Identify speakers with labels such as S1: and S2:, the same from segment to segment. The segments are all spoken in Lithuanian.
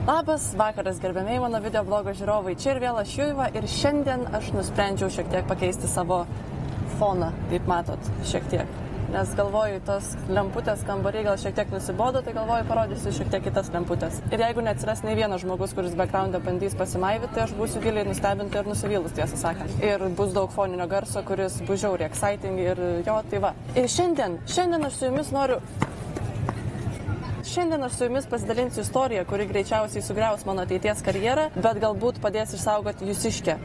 S1: Labas vakaras, gerbėmiai mano video blogo žiūrovai, čia ir vėl aš Juiva ir šiandien aš nusprendžiau šiek tiek pakeisti savo foną, kaip matot, šiek tiek. Nes galvoju, tos lemputės kambariai gal šiek tiek nusibodo, tai galvoju parodysiu šiek tiek kitas lemputės. Ir jeigu neatsiras nei vienas žmogus, kuris background'e bandys pasimaivyti, tai aš būsiu giliai nustebinta ir nusivylus, tiesą sakant. Ir bus daug foninio garso, kuris bus žiauriai exciting ir jo, tai va. Ir šiandien aš su jumis Šiandien aš su jumis pasidalinsiu istoriją, kuri greičiausiai sugriaus mano ateities karjerą, bet galbūt padės išsaugoti jūsiškę.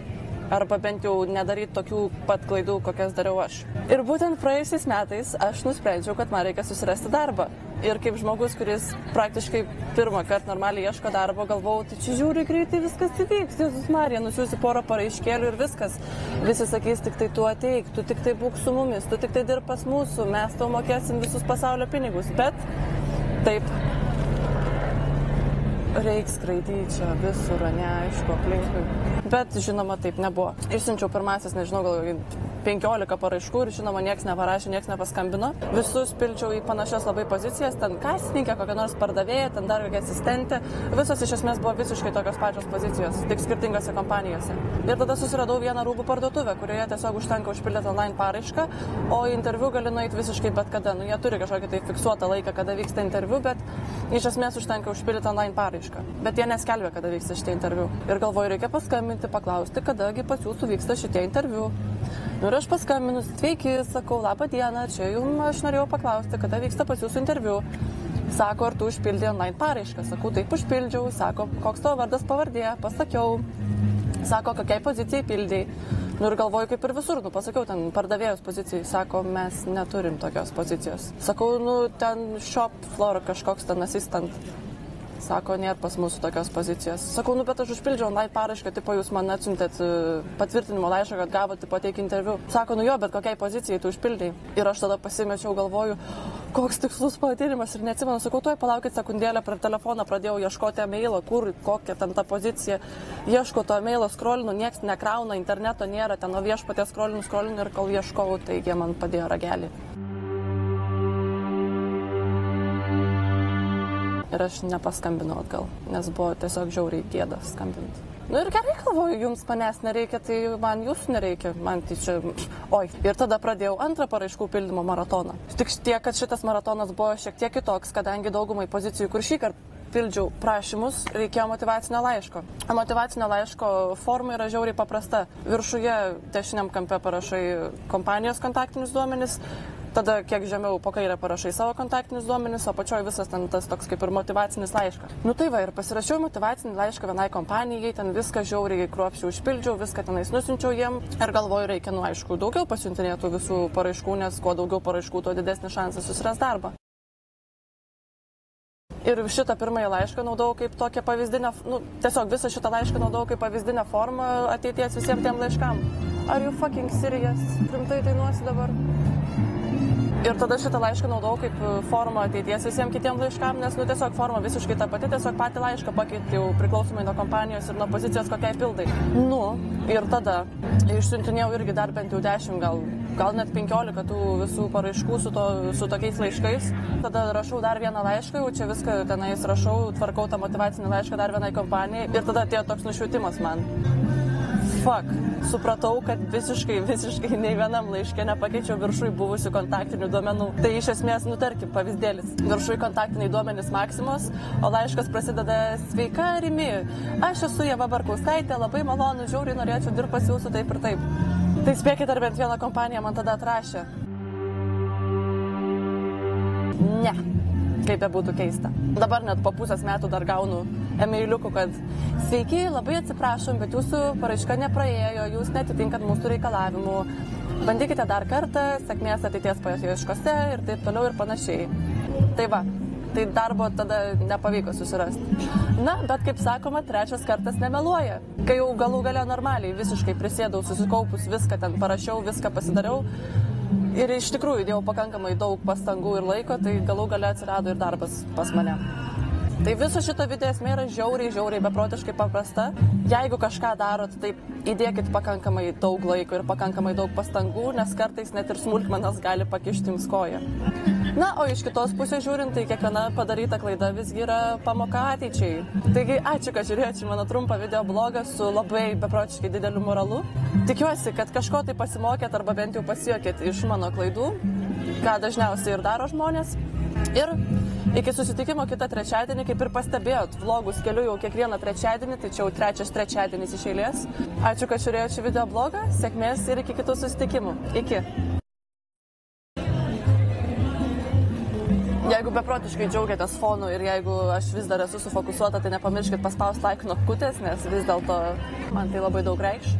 S1: Arba bent jau nedaryti tokių pat klaidų, kokias dariau aš. Ir būtent praėjusiais metais aš nusprendžiau, kad man reikia susirasti darbą. Ir kaip žmogus, kuris praktiškai pirmą kartą normaliai ieško darbo, galvojau, tai čia žiūri greitai viskas įvyks. Jėzus Marija, nusiųsi porą paraiškėlių ir viskas. Visi sakys, tik tai tu ateik, tu tik tai būk su mumis, tu tik tai dirb pas mūsų, mes tau mokėsim visus pasaulio pinigus. Bet taip, reiks skraidyti čia visur, neaišku, aplinkui. Bet, žinoma, taip nebuvo. Išsiunčiau pirmasis, nežinau, gal 15 paraiškų ir, žinoma, nieks neparašė, nieks nepaskambino. Visus pilčiau į panašias labai pozicijas, ten kasininkė, kokia nors pardavėja, ten dar kokia asistentė. Visos iš esmės buvo visiškai tokios pačios pozicijos, tik skirtingose kompanijose. Ir tada susiradau vieną rūbų parduotuvę, kurioje tiesiog užtenka užpildyti online paraišką, o į interviu gali nueiti visiškai bet kada. Nu, jie turi kažkokį tai fiksuotą laiką, kada vyksta interviu, bet iš esmės užtenka užpildyti online paraišką. Bet jie neskelbia, kada vyksta šitie interviu. Ir galvoju, reikia paskambinti, paklausti, kadagi pas jūsų vyksta šitie interviu. Nu ir aš paskambinus, sveiki, sakau, labą dieną, čia jums aš norėjau paklausti, kada vyksta pas jūsų interviu. Sako, ar tu užpildė online paraišką? Sakau, taip užpildžiau. Sako, koks tavo vardas pavardė? Pasakiau. Sako, kokiai pozicijai pildėjai? Nu ir galvoju, kaip ir visur, pasakiau, ten pardavėjos pozicijai. Sako, mes neturim tokios pozicijos. Sakau, ten shop floor kažkoks ten assistant. Sako, nėra pas mūsų tokios pozicijos. Sakau, bet aš užpildžiau online paraišką, tipo jūs man atsiuntėt patvirtinimo laišką, kad gavote pateikti interviu. Sako, jo, bet kokiai pozicijai tu užpildėjai. Ir aš tada pasimečiau, galvoju, koks tikslus pavadinimas ir neatsimenu. Sakau, tuoj palaukit sekundėlę, per telefoną pradėjau ieškoti e-mailą, kokia ten ta pozicija. Ieško to e-mailą, scrollinu, nieks nekrauna, interneto nėra, ten nuo viešpaties scrollinu ir kol ieškau, tai jie man padėjo ragelį. Ir aš nepaskambinau atgal, nes buvo tiesiog žiauriai gėda skambinti. Nu ir gerai, galvoju, jums manęs nereikia, tai man jūsų nereikia, man tai čia... Oi, ir tada pradėjau antrą paraiškų pildymo maratoną. Tik tiek, kad šitas maratonas buvo šiek tiek kitoks, kadangi daugumai pozicijų, kur šįkart pildžiau prašymus, reikėjo motyvacinio laiško. O motyvacinio laiško forma yra žiauriai paprasta. Viršuje dešiniam kampe parašai kompanijos kontaktinius duomenis, tada kiek žemiau po kairę parašai savo kontaktinius duomenis, o pačioj visas ten tas toks kaip ir motyvacinis laiškas. Nu tai va, ir pasirašiau motyvacinį laišką vienai kompanijai, ten viską žiauriai kruopščiai užpildžiau, viską tenais nusiunčiau jiem ir galvoju, reikia, aišku, daugiau pasiuntinėtų visų paraiškų, nes kuo daugiau paraiškų, tuo didesnis šansas susiras darbą. Ir šitą pirmąjį laišką naudojau kaip tokią pavyzdinę, tiesiog visą šitą laišką naudojau kaip pavyzdinę formą ateities visiems tiem laiškam. Are you fucking serious? Rimtai dainuosi dabar? Ir tada šitą laišką naudojau kaip formą ateities visiems kitiem laiškam, nes tiesiog forma visiškai ta pati, tiesiog patį laišką pakeitėjau priklausomai nuo kompanijos ir nuo pozicijos, kokiai pildai. Ir tada išsiuntinėjau irgi dar bent jau 10, gal net 15 tų visų paraiškų su tokiais laiškais. Tada rašau dar vieną laišką, jau čia viską tenais rašau, tvarkau tą motyvacinį laišką dar vienai kompanijai ir tada atėjo toks nušvietimas man. Fuck, supratau, kad visiškai nei vienam laiške nepakeičiau viršui buvusių kontaktinių duomenų. Tai iš esmės, tarkim, pavyzdėlis. Viršui kontaktiniai duomenys Maksimos, o laiškas prasideda: sveika, Rimi, aš esu Ieva Barkauskaitė, labai malonu, žiauriai norėčiau dirbti pas jūsų taip ir taip. Tai spėkit, ar bent vieną kompaniją man tada atrašė. Ne, kaip bebūtų keista. Dabar net po pusės metų dar gaunu e-mailiukų, kad sveiki, labai atsiprašom, bet jūsų paraiška nepraėjo, jūs netitinkat mūsų reikalavimų. Bandykite dar kartą, sėkmės ateities paieškose ir taip toliau ir panašiai. Tai va, tai darbo tada nepavyko susirasti. Na, bet kaip sakoma, trečias kartas nemeluoja. Kai jau galų gale normaliai visiškai prisėdau, susikaupus viską ten parašiau, viską pasidariau. Ir iš tikrųjų įdėjau pakankamai daug pastangų ir laiko, tai galų gale atsirado ir darbas pas mane. Tai viso šito video esmė yra žiauriai beprotiškai paprasta. Jeigu kažką darot, tai įdėkit pakankamai daug laiko ir pakankamai daug pastangų, nes kartais net ir smulkmenas gali pakišti jums koją. Na, o iš kitos pusės žiūrint, tai kiekviena padaryta klaida visgi yra pamoka ateičiai. Taigi, ačiū, kad žiūrėjote mano trumpą video blogą su labai beprotiškai dideliu moralu. Tikiuosi, kad kažko tai pasimokėt arba bent jau pasijuokėt iš mano klaidų, ką dažniausiai ir daro žmonės. Ir iki susitikimo kitą trečiadienį, kaip ir pastebėjot, vlogus keliu jau kiekvieną trečiadienį, tai čia jau trečias trečiadienis iš eilės. Ačiū, kad žiūrėjote šį video blogą, sėkmės ir iki kitų susitikimų. Iki. Jeigu beprotiškai džiaugiatės fonu ir jeigu aš vis dar esu sufokusuota, tai nepamirškit paspausti like knopkutės, nes vis dėlto man tai labai daug reikš.